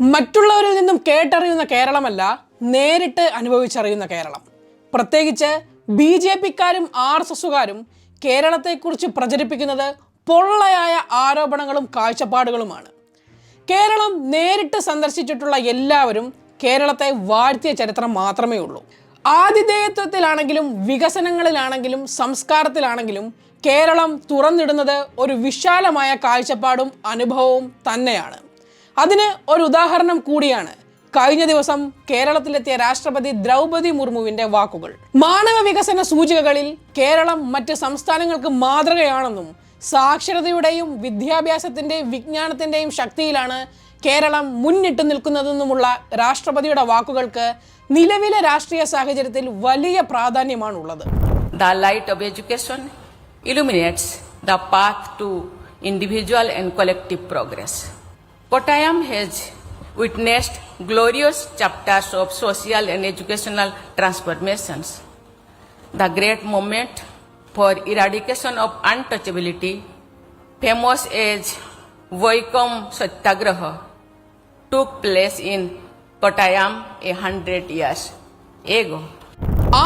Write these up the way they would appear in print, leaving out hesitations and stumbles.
മറ്റുള്ളവരിൽ നിന്നും കേട്ടറിയുന്ന കേരളമല്ല, നേരിട്ട് അനുഭവിച്ചറിയുന്ന കേരളം. പ്രത്യേകിച്ച് BJP-ക്കാരും RSSകാരും കേരളത്തെക്കുറിച്ച് പ്രചരിപ്പിക്കുന്നത് പൊള്ളയായ ആരോപണങ്ങളും കാഴ്ചപ്പാടുകളുമാണ്. കേരളം നേരിട്ട് സന്ദർശിച്ചിട്ടുള്ള എല്ലാവരും കേരളത്തെ വാഴ്ത്തിയ ചരിത്രം മാത്രമേ ഉള്ളൂ. ആതിഥേയത്വത്തിലാണെങ്കിലും വികസനങ്ങളിലാണെങ്കിലും സംസ്കാരത്തിലാണെങ്കിലും കേരളം തുറന്നിടുന്നത് ഒരു വിശാലമായ കാഴ്ചപ്പാടും അനുഭവവും തന്നെയാണ്. അതിന് ഒരു ഉദാഹരണം കൂടിയാണ് കഴിഞ്ഞ ദിവസം കേരളത്തിലെത്തിയ രാഷ്ട്രപതി ദ്രൗപദി മുർമുവിന്റെ വാക്കുകൾ. മാനവ വികസന സൂചികകളിൽ കേരളം മറ്റ് സംസ്ഥാനങ്ങൾക്ക് മാതൃകയാണെന്നും സാക്ഷരതയുടെയും വിദ്യാഭ്യാസത്തിന്റെയും വിജ്ഞാനത്തിന്റെയും ശക്തിയിലാണ് കേരളം മുന്നിട്ട് നിൽക്കുന്നതെന്നുമുള്ള രാഷ്ട്രപതിയുടെ വാക്കുകൾക്ക് നിലവിലെ രാഷ്ട്രീയ സാഹചര്യത്തിൽ വലിയ പ്രാധാന്യമാണുള്ളത്. The light of education illuminates the path to individual and collective progress. Kottayam has witnessed glorious chapters of social and educational transformations. The great movement for eradication of untouchability, famous as Vaikom Satyagraha, took place in Kottayam 100 years ago.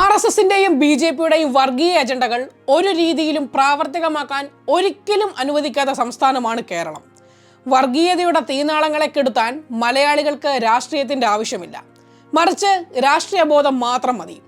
RSSന്റെയും BJP-യുടെയും വർഗീയ അജണ്ടകൾ ഒരു രീതിയിലും പ്രാവർത്തികമാക്കാൻ ഒരിക്കലും അനുവദിക്കാത്ത സംസ്ഥാനമാണ് കേരളം. വർഗീയതയുടെ തീനാളങ്ങളെ കെടുത്താൻ മലയാളികൾക്ക് രാഷ്ട്രീയത്തിന്റെ ആവശ്യമില്ല, മറിച്ച് രാഷ്ട്രീയ ബോധം മാത്രം മതി.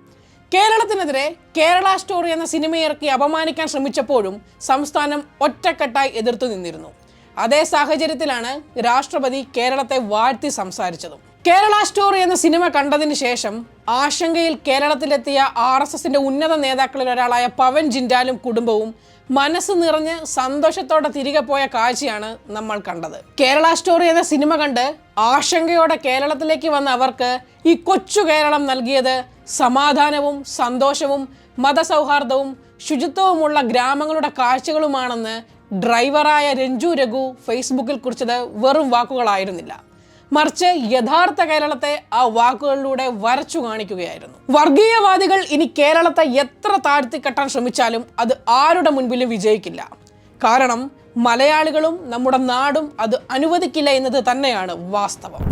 കേരളത്തിനെതിരെ കേരള സ്റ്റോറി എന്ന സിനിമയിറക്കി അപമാനിക്കാൻ ശ്രമിച്ചപ്പോഴും സംസ്ഥാനം ഒറ്റക്കെട്ടായി എതിർത്തു നിന്നിരുന്നു. അതേ സാഹചര്യത്തിലാണ് രാഷ്ട്രപതി കേരളത്തെ വാഴ്ത്തി സംസാരിച്ചതും. കേരള സ്റ്റോറി എന്ന സിനിമ കണ്ടതിന് ശേഷം ആശങ്കയിൽ കേരളത്തിലെത്തിയ RSSന്റെ ഉന്നത നേതാക്കളിൽ ഒരാളായ പവൻ ജിൻഡാലും കുടുംബവും മനസ്സ് നിറഞ്ഞ് സന്തോഷത്തോടെ തിരികെ പോയ കാഴ്ചയാണ് നമ്മൾ കണ്ടത്. കേരള സ്റ്റോറി എന്ന സിനിമ കണ്ട് ആശങ്കയോടെ കേരളത്തിലേക്ക് വന്ന അവർക്ക് ഈ കൊച്ചു കേരളം നൽകിയത് സമാധാനവും സന്തോഷവും മതസൗഹാർദ്ദവും ശുചിത്വവുമുള്ള ഗ്രാമങ്ങളുടെ കാഴ്ചകളുമാണെന്ന് ഡ്രൈവറായ രഞ്ജു രഘു ഫേസ്ബുക്കിൽ കുറിച്ചത് വെറും വാക്കുകളായിരുന്നില്ല, മറിച്ച് യഥാർത്ഥ കേരളത്തെ ആ വാക്കുകളിലൂടെ വരച്ചു കാണിക്കുകയായിരുന്നു. വർഗീയവാദികൾ ഇനി കേരളത്തെ എത്ര താഴ്ത്തിക്കെട്ടാൻ ശ്രമിച്ചാലും അത് ആരുടെ മുൻപിലും വിജയിക്കില്ല. കാരണം മലയാളികളും നമ്മുടെ നാടും അത് അനുവദിക്കില്ല എന്നത് തന്നെയാണ് വാസ്തവം.